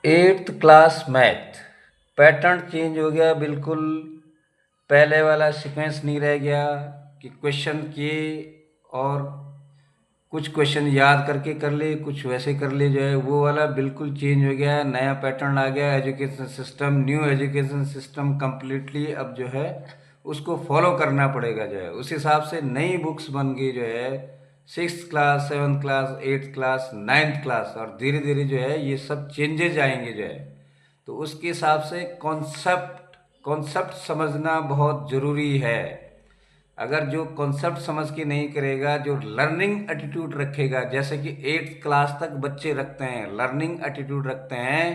Eighth class math pattern change हो गया बिल्कुल। पहले वाला सीक्वेंस नहीं रह गया कि क्वेश्चन किए और कुछ क्वेश्चन याद करके कर ले, कुछ वैसे कर ले, जो है वो वाला बिल्कुल चेंज हो गया। नया पैटर्न आ गया, education system, new education system completely अब जो है उसको फॉलो करना पड़ेगा। जो है उस हिसाब से नई बुक्स बन गई, जो है six class, seventh class, eighth class, ninth class, और धीरे धीरे जो है ये सब चेंजेज आएंगे। जो है तो उसके हिसाब से कॉन्सेप्ट कॉन्सेप्ट समझना बहुत ज़रूरी है। अगर जो कॉन्सेप्ट समझ के नहीं करेगा, जो लर्निंग एटीट्यूड रखेगा, जैसे कि एट्थ क्लास तक बच्चे रखते हैं, लर्निंग एटीट्यूड रखते हैं,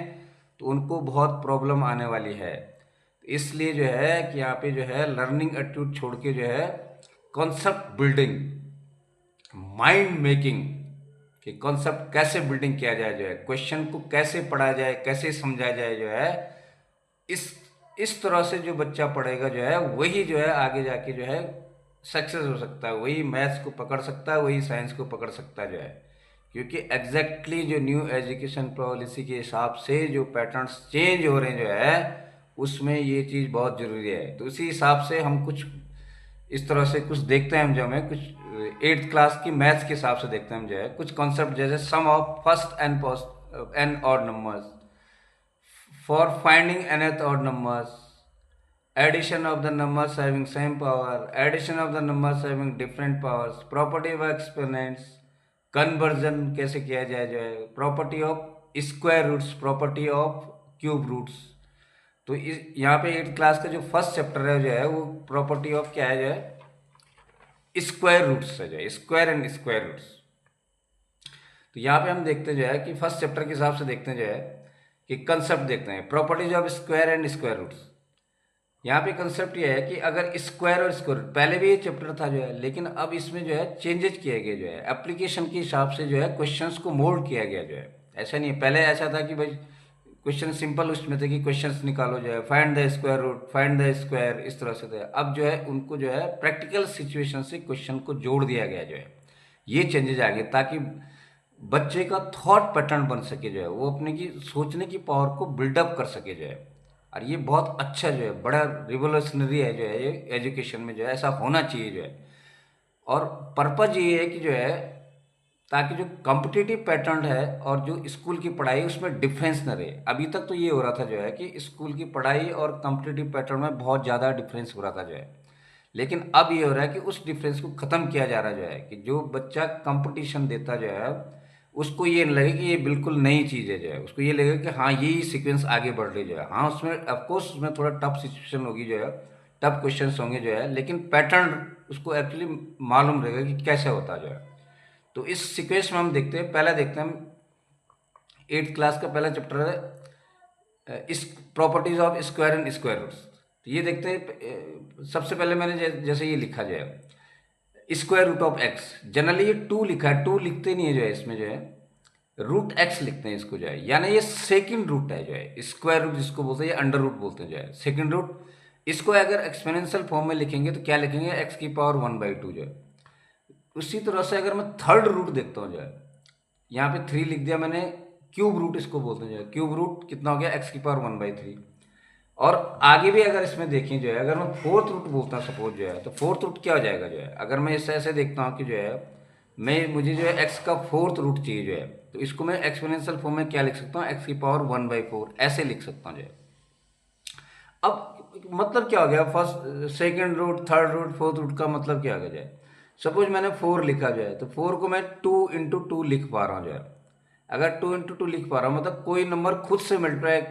तो उनको बहुत प्रॉब्लम आने वाली है। इसलिए जो है कि यहाँ पे जो है लर्निंग एटीट्यूड छोड़ के जो है कॉन्सेप्ट बिल्डिंग, माइंड मेकिंग, कि कॉन्सेप्ट कैसे बिल्डिंग किया जाए, जो है क्वेश्चन को कैसे पढ़ा जाए, कैसे समझा जाए, जो है इस इस तरह से जो बच्चा पढ़ेगा, जो है वही जो है आगे जाके जो है सक्सेस हो सकता है, वही मैथ्स को पकड़ सकता है, वही साइंस को पकड़ सकता है। जो है क्योंकि एग्जैक्टली जो न्यू एजुकेशन पॉलिसी के हिसाब से जो पैटर्न्स चेंज हो रहे हैं, जो है उसमें ये चीज़ बहुत ज़रूरी है। तो उसी हिसाब से हम कुछ इस तरह से कुछ देखते हैं हम, जो हमें कुछ एट्थ क्लास की मैथ्स के हिसाब से देखते हैं हम, जो है कुछ कॉन्सेप्ट जैसे sum of first and post n odd numbers, for finding nth odd numbers, addition of the numbers having same power, addition of the numbers having different powers, property of exponents, conversion कैसे किया जाए, जो है property of square roots, property of cube roots. तो इस यहाँ पे eight class का जो फर्स्ट चैप्टर है, जो है वो प्रॉपर्टी ऑफ क्या है, जो है स्क्वायर रूट्स है, जो है स्क्वायर एंड स्क्वायर रूट्स। तो यहाँ पे हम देखते हैं जो है कि फर्स्ट चैप्टर के हिसाब से देखते हैं, जो है कि कंसेप्ट देखते हैं properties of square and square roots. यहाँ पे कंसेप्ट ये है कि अगर स्क्वायर और स्क्वायर रूट, पहले भी ये चैप्टर था जो है, लेकिन अब इसमें जो है चेंजेस किए गए, जो है एप्लीकेशन के हिसाब से जो है क्वेश्चंस को मोल्ड किया गया। जो है ऐसा नहीं है, पहले ऐसा था कि भाई क्वेश्चन सिंपल उसमें थे कि क्वेश्चंस निकालो, जो है find the square root, find the square, इस तरह से थे। अब जो है उनको जो है प्रैक्टिकल सिचुएशन से क्वेश्चन को जोड़ दिया गया। जो है ये चेंजेस आ गए ताकि बच्चे का थॉट पैटर्न बन सके, जो है वो अपने की सोचने की पावर को बिल्डअप कर सके। जो है और ये बहुत अच्छा, जो है बड़ा रिवोल्यूशनरी है, जो है ये एजुकेशन में जो है ऐसा होना चाहिए। जो है और पर्पज ये है कि जो है ताकि जो कॉम्पिटिटिव पैटर्न है और जो स्कूल की पढ़ाई उसमें डिफरेंस न रहे। अभी तक तो ये हो रहा था, जो है कि स्कूल की पढ़ाई और कॉम्पिटिटिव पैटर्न में बहुत ज़्यादा डिफरेंस हो रहा था। जो है लेकिन अब ये हो रहा है कि उस डिफरेंस को ख़त्म किया जा रहा है। जो है कि जो बच्चा कंपटीशन देता जो है उसको ये नहीं लगे कि ये बिल्कुल नई चीज़ है, जो है उसको ये लगे कि हाँ यही सीक्वेंस आगे बढ़ रही। जो है हाँ उसमें ऑफकोर्स उसमें थोड़ा टफ सिचुएशन होगी, जो है टफ क्वेश्चंस होंगे, जो है लेकिन पैटर्न उसको एक्चुअली मालूम रहेगा कि कैसे होता है। जो है तो इस सीक्वेंस में हम देखते हैं, पहला देखते हैं हम एट्थ क्लास का पहला चैप्टर है इस properties of square and square roots. तो ये देखते हैं, सबसे पहले मैंने जैसे ये लिखा जाए square root of x, generally ये टू लिखा है, टू लिखते नहीं है, जो है इसमें जो है रूट एक्स लिखते हैं इसको, जो है यानी ये सेकंड रूट है। जो है स्क्वायर रूट जिसको बोलते हैं, ये अंडर रूट बोलते हैं, जो है सेकंड रूट। इसको अगर एक्सपोनेंशियल फॉर्म में लिखेंगे तो क्या लिखेंगे, एक्स की पावर 1/2। जो है उसी तरह से अगर मैं थर्ड रूट देखता हूँ, जो है यहाँ पे 3 लिख दिया मैंने, क्यूब रूट इसको बोलते हैं। जो है क्यूब रूट कितना हो गया, एक्स की पावर 1/3। और आगे भी अगर इसमें देखें, जो है अगर मैं फोर्थ रूट बोलता हूँ सपोज, जो है तो फोर्थ रूट क्या हो जाएगा। जो है अगर मैं इसे ऐसे देखता हूँ कि जो है मुझे जो है एक्स का फोर्थ रूट चाहिए, जो है तो इसको मैं एक्सपोनेंशियल फॉर्म में क्या लिख सकता हूँ, एक्स की पावर 1/4 ऐसे लिख सकता हूँ। जो है अब मतलब क्या हो गया, first second root, third root, fourth root का मतलब क्या हो गया। जो है सपोज मैंने 4 लिखा, जो है तो 4 को मैं 2 × 2 लिख पा रहा हूँ। जो है अगर 2 × 2 लिख पा रहा हूँ मतलब कोई नंबर खुद से मल्टीप्लाई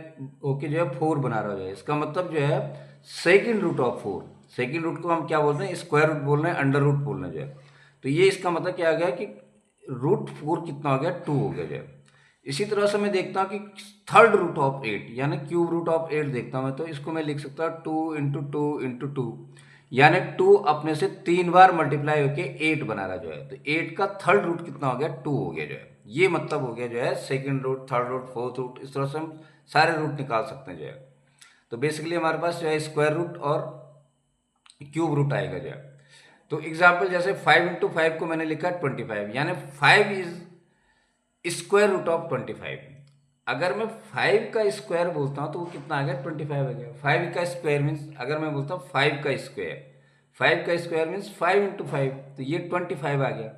होके जो है 4 बना रहा है। इसका मतलब जो है second root of 4, second root को हम क्या बोल रहे हैं, स्क्वायर रूट बोल रहे हैं, अंडर रूट बोल रहे हैं। जो है तो ये इसका मतलब क्या आ गया कि रूट 4 कितना हो गया, 2 हो गया। जो है इसी तरह से मैं देखता हूँ कि थर्ड रूट ऑफ 8 यानी क्यूब रूट ऑफ 8 देखता हूँ, तो इसको मैं लिख सकता हूँ 2 × 2 × 2 यानी 2 अपने से 3 बार मल्टीप्लाई होके 8 बना रहा। जो है तो 8 का थर्ड रूट कितना हो गया, 2 हो गया। जो है ये मतलब हो गया, जो है second root, third root, fourth root, इस तरह से हम सारे रूट निकाल सकते हैं। जो है तो बेसिकली हमारे पास जो है स्क्वायर रूट और क्यूब रूट आएगा। जो है तो एग्जाम्पल जैसे 5 × 5 को मैंने लिखा 25 यानी 5 इज स्क्वायर रूट ऑफ 25। अगर मैं 5 का स्क्वायर बोलता हूँ तो वो कितना आ गया, 25 आ गया। 5 का स्क्वायर मीन्स अगर मैं बोलता हूँ 5 का स्क्वायर, 5 का स्क्वायर मीन्स 5 इंटू 5, तो ये 25 आ गया।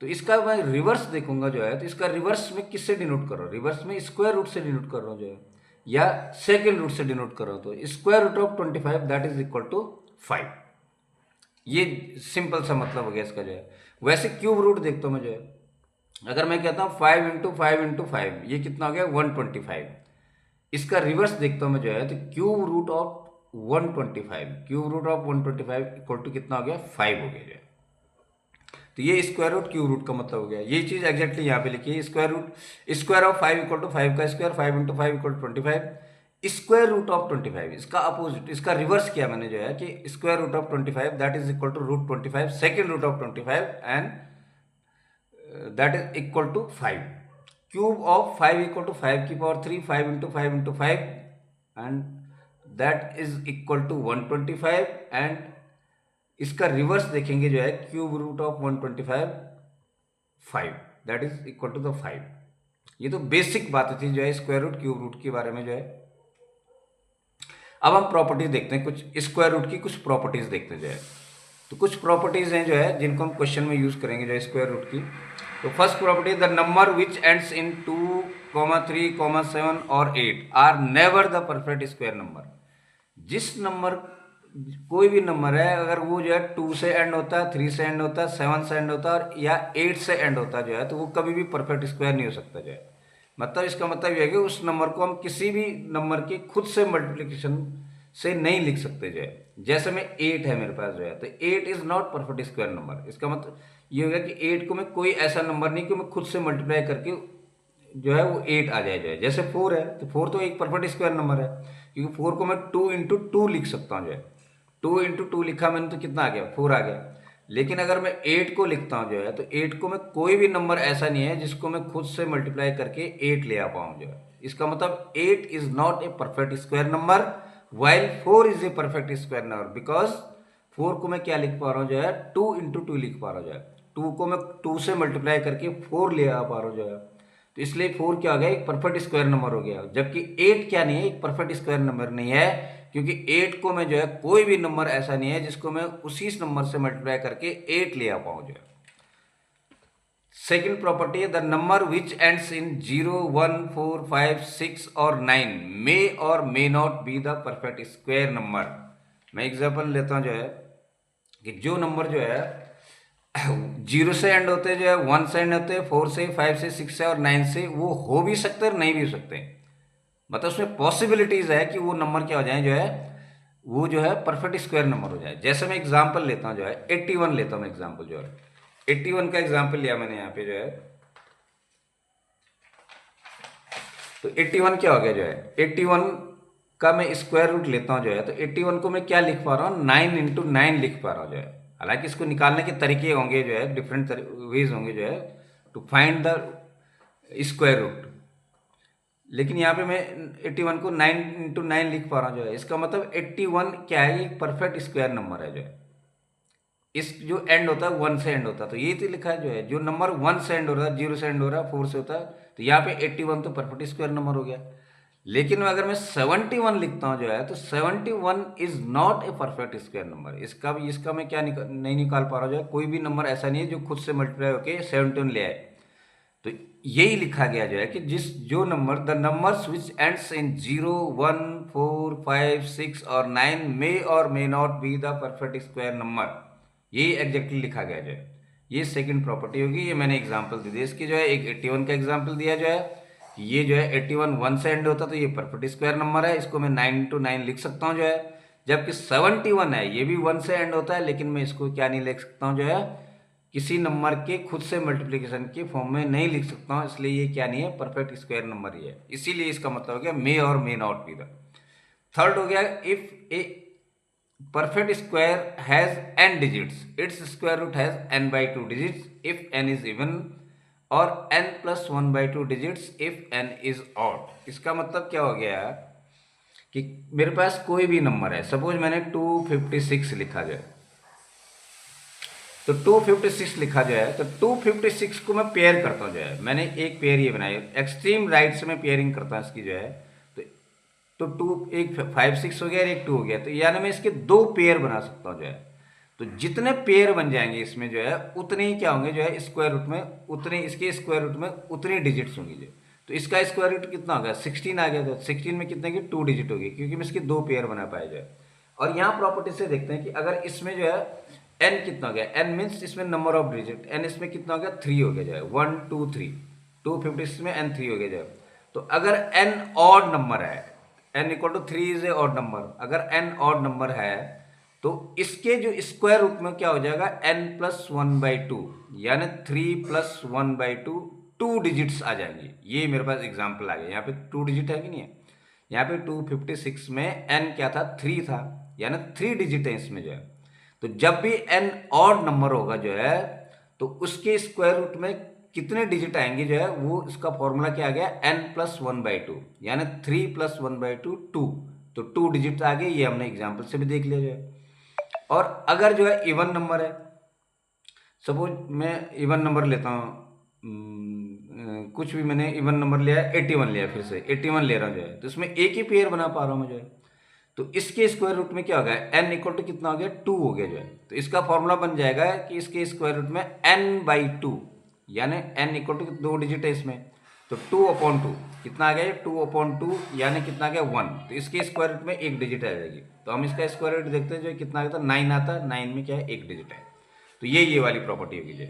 तो इसका मैं रिवर्स देखूंगा जो है, तो इसका रिवर्स में किससे डिनोट कर रहा हूँ, रिवर्स में स्क्वायर रूट से डिनोट कर रहा हूँ जो है, या सेकेंड रूट से डिनोट कर रहा हूँ। तो square root of 25 that is equal to 5। ये सिंपल सा मतलब हो गया इसका जो है। वैसे क्यूब रूट देखता हूँ मैं जो है, अगर मैं कहता हूँ 5 इंटू 5 इंटू 5, ये कितना हो गया, 125। इसका रिवर्स देखता हूँ मैं जो है, तो cube root of 125, cube root of 125 equal to कितना हो गया, 5 हो गया जो है। तो ये स्क्वायर रूट क्यूब रूट का मतलब हो गया। ये चीज एग्जैक्टली यहाँ पे लिखी है, square root, square of 5 equal to 5 का square, 5 into 5 equal to 25, square root of 25, इसका अपोजिट, इसका रिवर्स किया मैंने जो है कि square root of 25 that is equal to root 25 second root of 25 and that is equal to 5। Cube of 5 equal to 5 की power 3, 5 into 5 into 5 and that is equal to 125। And इसका reverse देखेंगे जो है, cube root of 125 5 that is equal to the 5। ये तो basic बात थी जो है स्क्वायर रूट क्यूब रूट के बारे में जो है। अब हम प्रॉपर्टीज देखते हैं, कुछ स्क्वायर रूट की कुछ प्रॉपर्टीज देखते हैं जो है। तो कुछ प्रॉपर्टीज हैं जो है जिनको हम क्वेश्चन में यूज करेंगे जो है स्क्वायर रूट की। तो first property, the number which ends in 2, 3, 7 और 8 are never the perfect square number. जिस नंबर, कोई भी नंबर है अगर वो जो है 2 से एंड होता है, 3 से एंड होता है, 7 से एंड होता है या 8 से एंड होता है जो है, तो वो कभी भी परफेक्ट स्क्वायर नहीं हो सकता जो है। मतलब इसका मतलब ये है कि उस नंबर को हम किसी भी नंबर के खुद से मल्टीप्लिकेशन से नहीं लिख सकते जो है। जैसे में 8 है मेरे पास जो है, तो 8 is not perfect square number. इसका मतलब ये हो गया कि 8 को मैं कोई ऐसा नंबर नहीं कि मैं खुद से मल्टीप्लाई करके जो है वो 8 आ जाए जो है। जैसे 4 है, तो 4 तो एक परफेक्ट स्क्वायर नंबर है, क्योंकि 4 को मैं 2 इंटू 2 लिख सकता हूँ जो है। 2 इंटू 2 लिखा मैंने तो कितना आ गया, 4 आ गया। लेकिन अगर मैं 8 को लिखता हूँ जो है, तो 8 को मैं कोई भी नंबर ऐसा नहीं है जिसको मैं खुद से मल्टीप्लाई करके 8 ले आ पाऊँ जो है। इसका मतलब 8 is not a perfect square number while 4 is a perfect square number, because 4 को मैं क्या लिख पा रहा हूँ जो है, 2 इंटू 2 लिख पा रहा हूँ जो है। 2 को मैं 2 से मल्टीप्लाई करके 4 ले आ पा रहा हूँ जो है। तो इसलिए 4 क्या हो गया, एक परफेक्ट स्क्वायर नंबर हो गया। जबकि 8 क्या नहीं है, एक परफेक्ट स्क्वायर नंबर नहीं है, क्योंकि 8 को मैं जो है कोई भी नंबर ऐसा नहीं है जिसको मैं उसी नंबर से मल्टीप्लाई करके 8 ले आ पाऊँ जो है। सेकेंड प्रॉपर्टी है, द नंबर विच एंड्स इन 0, 1, 4, 5, 6 और 9 मे और may not be the perfect square number. मैं एग्जाम्पल लेता हूँ जो है कि जो नंबर जो है 0 से एंड होते हैं जो है, 1 से एंड होते हैं, 4 से, 5 से, 6 से और 9 से, वो हो भी सकते हैं और नहीं भी हो सकते। मतलब उसमें पॉसिबिलिटीज है कि वो नंबर क्या हो जाए जो है, वो जो है परफेक्ट स्क्वायर नंबर हो जाए। जैसे मैं एग्जांपल लेता हूँ जो है, 81 लेता हूँ मैं एग्जांपल जो है, 81 का एग्जांपल लिया मैंने यहाँ पे जो है। तो 81 क्या हो गया जो है, 81 का मैं स्क्वायर रूट लेता हूँ जो है, तो 81 को मैं क्या लिख पा रहा हूँ, 9 इंटू 9 लिख पा रहा हूँ जो है। हालांकि इसको निकालने के तरीके होंगे जो है, डिफरेंट वेज होंगे जो है to find the square root, लेकिन यहाँ पे मैं 81 को 9 इंटू 9 लिख पा रहा हूँ जो है। इसका मतलब 81 क्या है, एक परफेक्ट स्क्वायर नंबर है जो है। इस जो एंड होता है 1 से एंड होता है, तो ये तो लिखा है जो है, जो नंबर 1 से एंड हो रहा है, 0 से एंड हो रहा है, 4 से होता है, तो यहाँ पे 81 तो परफेक्ट स्क्वायर नंबर हो गया। लेकिन अगर मैं 71 लिखता हूँ जो है, तो 71 is not a perfect square number. इसका मैं क्या नहीं निकाल पा रहा हूँ जो है, कोई भी नंबर ऐसा नहीं है जो खुद से मल्टीप्लाई होकर 71 ले आए। तो यही लिखा गया जो है कि जो number, the numbers which ends इन 0, 1, 4, 5, 6 और 9 मे और may not be the perfect square number, यही एग्जैक्टली लिखा गया जो है। ये सेकंड प्रॉपर्टी होगी। ये मैंने एग्जांपल दे दिया इसकी जो है, एक 81 का एग्जांपल दिया जो है कि ये जो है 81 1 से एंड होता तो ये परफेक्ट स्क्वायर नंबर है, इसको मैं 9 इंटू 9 लिख सकता हूँ जो है। जबकि 71 है, ये भी 1 से एंड होता है, लेकिन मैं इसको क्या नहीं लिख सकता हूँ जो है, किसी नंबर के खुद से मल्टीप्लिकेशन के फॉर्म में नहीं लिख सकता हूँ, इसलिए ये क्या नहीं है, परफेक्ट स्क्वायर नंबर ही है। इसीलिए इसका मतलब हो गया मे और may not be the. Third हो गया, if A perfect square has n digits, its square root has n by 2 digits if n is even, और n plus 1 by 2 digits if n is odd। इसका मतलब क्या हो गया कि मेरे पास कोई भी नंबर है, सपोज मैंने 256 लिखा जाए, तो 256 लिखा जो है, तो 256 को मैं पेयर करता हूँ जो है, मैंने एक पेयर ये बनाई, एक्सट्रीम राइट से मैं पेयरिंग करता हूँ इसकी जो है, तो टू एक 5 6 हो गया और एक 2 हो गया, तो यानी मैं इसके 2 पेयर बना सकता हूँ जो है। तो जितने पेयर बन जाएंगे इसमें जो है उतने ही क्या होंगे जो है स्क्वायर रूट में, उतने इसके स्क्वायर रूट में उतनी डिजिट्स होंगी जो। तो इसका स्क्वायर रूट कितना हो गया, 16 आ गया, तो 16 में कितने की 2 डिजिट होगी, क्योंकि मैं इसके 2 पेयर बना पाया जो है। और यहाँ प्रॉपर्टी से देखते हैं कि अगर इसमें जो है n कितना हो गया, n मीन्स इसमें नंबर ऑफ डिजिट, n इसमें कितना हो गया 3 हो गया जो है, 1 2 3, 256 में n 3 हो गया जो है। तो अगर n ऑड नंबर है, n equal to 3 is a odd number, अगर n ऑड नंबर है तो इसके जो स्क्वायर रूट में क्या हो जाएगा n प्लस 1/2, यानी 3 प्लस 1/2, 2 डिजिट्स आ जाएंगी। ये मेरे पास एग्जाम्पल आ गया, यहाँ पे 2 डिजिट है कि नहीं है, यहाँ पे 256 में n क्या था 3 था, यानी 3 डिजिट है इसमें जो है। तो जब भी n ऑड नंबर होगा जो है तो उसके स्क्वायर रूट में कितने डिजिट आएंगे जो है, वो इसका फॉर्मूला क्या आ गया n प्लस 1/2, यानी 3 प्लस 1/2 2, तो 2 डिजिट आ गए, ये हमने एग्जाम्पल से भी देख लिया जो है। और अगर जो है इवन नंबर है, सपोज मैं इवन नंबर लेता हूँ, कुछ भी मैंने इवन नंबर लिया है 81 लिया, फिर से 81 ले रहा हूँ जो है, तो इसमें एक ही पेयर बना पा रहा हूँ मुझे। तो इसके स्क्वायर रूट में क्या हो गया, n इक्वल टू कितना हो गया 2 हो गया जो है। तो इसका फॉर्मूला बन जाएगा कि इसके स्क्वायर रूट में n/2, यानी n इक्वल टू 2 डिजिट है इसमें, तो 2/2 कितना आ गया, 2/2 यानी कितना आ गया 1, तो इसके स्क्वायर रूट में एक डिजिट आ जाएगी। तो हम इसका स्क्वायर रूट देखते हैं जो कितना आता है, 9 आता है, 9 में क्या है एक डिजिट है। तो ये वाली प्रॉपर्टी होगी जो,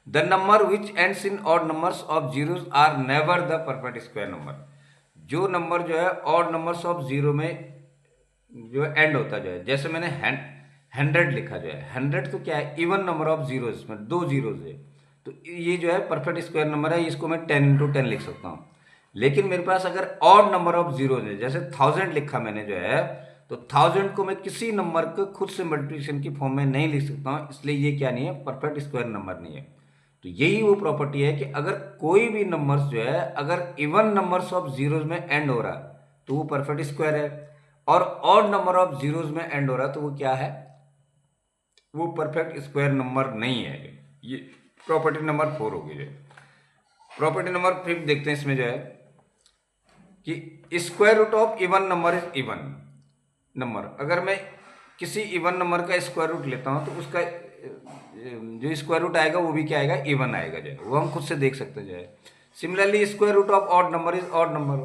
the number which ends in odd numbers of zeros are never the perfect square number. जो नंबर जो है ऑड नंबर्स ऑफ जीरो में जो एंड होता जो है, जैसे मैंने 100 लिखा जो है, 100 तो क्या है इवन नंबर ऑफ जीरोस में 2 जीरोस है, तो ये जो है परफेक्ट स्क्वायर नंबर है, इसको मैं 10 × 10 लिख सकता हूँ। लेकिन मेरे पास अगर ऑड नंबर ऑफ जीरोस है, जैसे 1000 लिखा मैंने जो है, तो 1000 को मैं किसी नंबर को खुद से मल्टीप्लिकेशन की फॉर्म में नहीं लिख सकता हूँ, इसलिए ये क्या नहीं है, परफेक्ट स्क्वायर नंबर नहीं है। तो यही वो प्रॉपर्टी है कि अगर कोई भी नंबर्स जो है अगर इवन नंबर्स ऑफ जीरोस में एंड हो रहा तो वो परफेक्ट स्क्वायर है, और ऑड नंबर ऑफ जीरोस में एंड हो रहा तो वो क्या है, वो परफेक्ट स्क्वायर नंबर नहीं है। ये प्रॉपर्टी नंबर 4 होगी जो। प्रॉपर्टी नंबर 5 देखते हैं, इसमें जो है कि square root of even number is even number. अगर मैं किसी इवन नंबर का स्क्वायर रूट लेता हूं तो उसका जो स्क्वायर रूट आएगा वो भी क्या आएगा, इवन आएगा जो है, वो हम खुद से देख सकते हैं जो है। Similarly square root of odd number is odd number,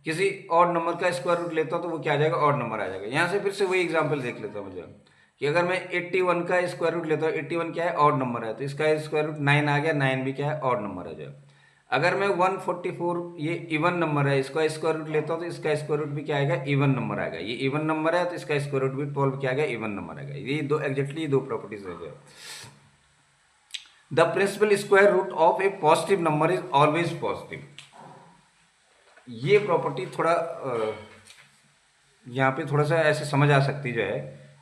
किसी ऑड नंबर का स्क्वायर रूट लेता हूँ तो वो क्या आ जाएगा, ऑड नंबर आ जाएगा। यहाँ से फिर से वही एग्जाम्पल देख लेता हूँ मुझे, कि अगर मैं 81 का स्क्वायर रूट लेता हूँ, 81 क्या है ऑड नंबर है, तो इसका स्क्वायर रूट 9 आ गया, 9 भी क्या है ऑड नंबर है जो। अगर मैं 144 ये इवन नंबर है, इसका स्क्वायर रूट लेता हूँ तो इसका स्क्वायर रूट भी क्या आएगा, इवन नंबर आएगा। ये इवन नंबर है तो इसका स्क्वायर रूट भी 12 क्या आएगा, इवन नंबर आएगा। ये दो एग्जैक्टली दो प्रॉपर्टीज है। The principal square root of a positive number is always positive. ये प्रॉपर्टी थोड़ा यहाँ पे थोड़ा सा ऐसे समझ आ सकती जो है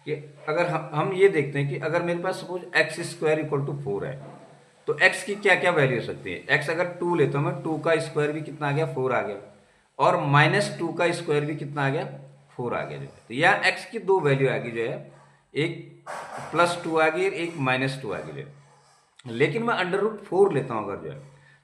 कि अगर हम ये देखते हैं कि अगर मेरे पास सपोज x² = 4 है, तो x की क्या क्या वैल्यू हो सकती है। x अगर 2 लेता हूँ मैं, 2 का स्क्वायर भी कितना आ गया, 4 आ गया, और -2 का स्क्वायर भी कितना आ गया, 4 आ गया जो है। तो यहाँ x की दो वैल्यू आ गई जो है, एक +2 आ गई, एक -2 आ गई जो है। लेकिन मैं √4 लेता हूँ अगर जो है,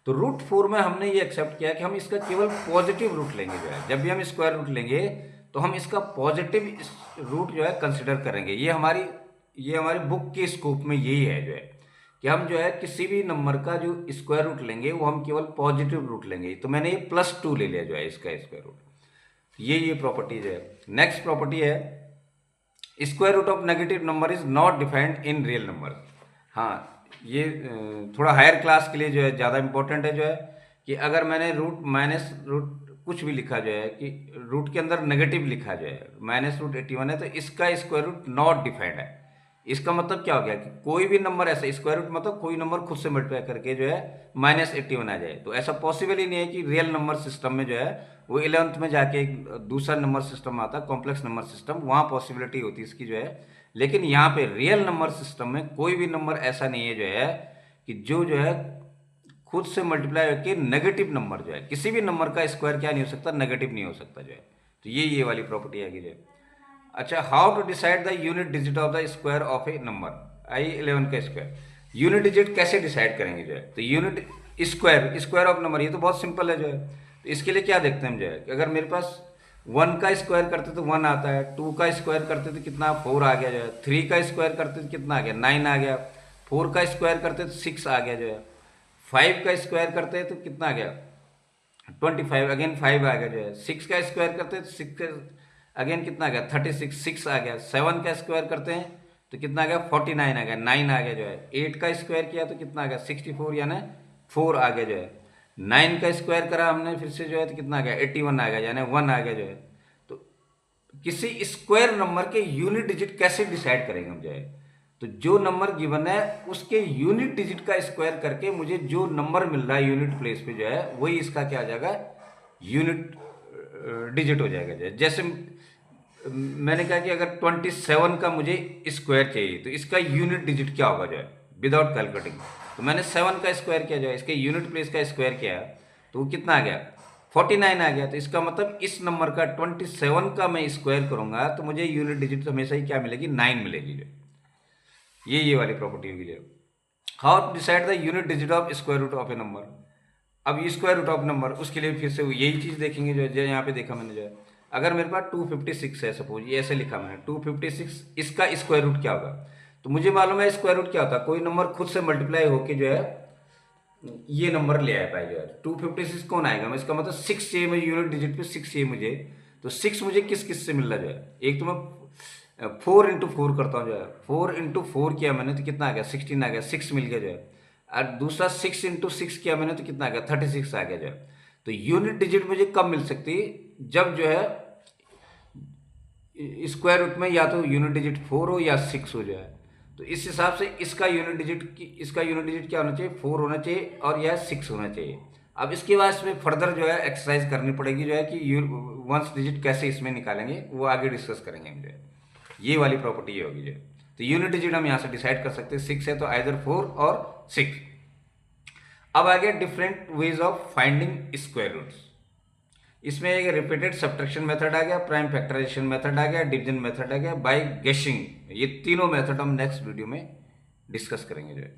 तो √4 में हमने ये एक्सेप्ट किया कि हम इसका केवल पॉजिटिव रूट लेंगे जो है। जब भी हम स्क्वायर रूट लेंगे तो हम इसका पॉजिटिव रूट जो है कंसिडर करेंगे। ये हमारी बुक के स्कोप में यही है जो है, कि हम जो है किसी भी नंबर का जो स्क्वायर रूट लेंगे वो हम केवल पॉजिटिव रूट लेंगे। तो मैंने ये +2 ले लिया जो है इसका स्क्वायर रूट। ये प्रॉपर्टीज है। नेक्स्ट प्रॉपर्टी है square root of negative number is not defined in real number. हाँ, ये थोड़ा हायर क्लास के लिए जो है ज़्यादा इंपॉर्टेंट है जो है, कि अगर मैंने रूट माइनस रूट कुछ भी लिखा जो है, कि रूट के अंदर नेगेटिव लिखा जो है, -√81 है, तो इसका स्क्वायर रूट नॉट डिफाइंड है। इसका मतलब क्या हो गया कि कोई भी नंबर ऐसा, स्क्वायर रूट मतलब कोई नंबर खुद से मल्टीप्लाई करके जो है -81 आ जाए। तो ऐसा पॉसिबल ही नहीं है कि रियल नंबर सिस्टम में जो है वो 11th में जाके एक दूसरा नंबर सिस्टम आता है, कॉम्प्लेक्स नंबर सिस्टम, वहाँ पॉसिबिलिटी होती है इसकी जो है। लेकिन यहाँ पे रियल नंबर सिस्टम में कोई भी नंबर ऐसा नहीं है जो है कि जो है खुद से मल्टीप्लाई होकर नेगेटिव नंबर जो है, किसी भी नंबर का स्क्वायर क्या नहीं हो सकता, नेगेटिव नहीं हो सकता जो है। तो ये वाली प्रॉपर्टी आएगी जो है। अच्छा, how to decide the unit digit of the square of a number. i11 का स्क्वायर। यूनिट डिजिट कैसे डिसाइड करेंगे जो है, तो यूनिट स्क्वायर ऑफ नंबर, ये तो बहुत सिंपल है जो है। तो इसके लिए क्या देखते हैं हम जो है कि अगर मेरे पास 1 का स्क्वायर करते तो 1 आता है, 2 का स्क्वायर करते तो कितना 4 आ गया जो है, 3 का स्क्वायर करते तो कितना आ गया 9 आ गया, 4 का स्क्वायर करते तो 6 आ गया जो है, 5 का स्क्वायर करते तो कितना आ गया 25, अगेन 5 आ गया जो है, 6 का स्क्वायर करते तो 6 अगेन कितना आ गया 36, 6 आ गया, 7 का स्क्वायर करते हैं तो कितना आ गया 49 आ गया, 9 आ गया जो है, 8 का स्क्वायर किया तो कितना आ गया 64 यानी 4 आ गया जो है, 9 का स्क्वायर करा हमने फिर से जो है तो कितना आ गया 81 आ गया यानी 1 आ गया जो है। तो किसी स्क्वायर नंबर के यूनिट डिजिट कैसे डिसाइड करेंगे हम जो है, तो जो नंबर गिवन है उसके यूनिट डिजिट का स्क्वायर करके मुझे जो नंबर मिल रहा है यूनिट प्लेस पे जो है वही इसका क्या आ जाएगा यूनिट डिजिट हो जाएगा जो है। जैसे मैंने कहा कि अगर 27 का मुझे स्क्वायर चाहिए तो इसका यूनिट डिजिट क्या होगा जो है विदाउट कैलकुलेटिंग, तो मैंने 7 का स्क्वायर किया जो है, इसके यूनिट प्लेस का स्क्वायर किया तो वो कितना आ गया 49 आ गया। तो इसका मतलब इस नंबर का 27 का मैं स्क्वायर करूंगा तो मुझे यूनिट डिजिट हमेशा ही क्या मिलेगी 9 मिलेगी जो, ये वाली प्रॉपर्टी होगी जो। How to decide the unit digit of square root of a number. अब ये स्क्वायर रूट ऑफ नंबर उसके लिए फिर से यही चीज़ देखेंगे जो यहाँ पे देखा मैंने जो है, अगर मेरे पास 256 है सपोज, ये ऐसे लिखा मैंने 256, इसका स्क्वायर रूट क्या होगा, तो मुझे मालूम है स्क्वायर रूट क्या होता है, कोई नंबर खुद से मल्टीप्लाई होके जो है ये नंबर ले आया पाए जो है 256 कौन आएगा, मैं इसका मतलब 6 चाहिए मुझे यूनिट डिजिट पे 6 चाहिए मुझे, तो 6 मुझे किस किस से मिल रहा जो है, एक तो मैं 4 इंटू 4 करता हूँ जो है, 4 इंटू 4 किया मैंने तो कितना आ गया 16 आ गया, 6 मिल गया जो है, और दूसरा 6 इंटू 6 किया मैंने तो कितना आ गया 36 आ गया जो है। तो यूनिट डिजिट मुझे कब मिल सकती है जब जो है स्क्वायर रूट में या तो यूनिट डिजिट 4 हो या 6 हो जाए, तो इस हिसाब से इसका यूनिट डिजिट क्या होना चाहिए 4 होना चाहिए और यह 6 होना चाहिए। अब इसके बाद इसमें फर्दर जो है एक्सरसाइज करनी पड़ेगी जो है कि वंस डिजिट कैसे इसमें निकालेंगे वो आगे डिस्कस करेंगे हम जो है, ये वाली प्रॉपर्टी ये होगी जो। तो यूनिट डिजिट हम यहाँ से डिसाइड कर सकते हैं 6 है तो आइदर 4 और 6। अब आ गया different ways of finding square roots, इसमें एक रिपीटेड सब्ट्रैक्शन मेथड आ गया, प्राइम फैक्टराइजेशन मेथड आ गया, डिवीजन मेथड आ गया, बाय गेसिंग, ये तीनों मेथड हम नेक्स्ट वीडियो में डिस्कस करेंगे जो है।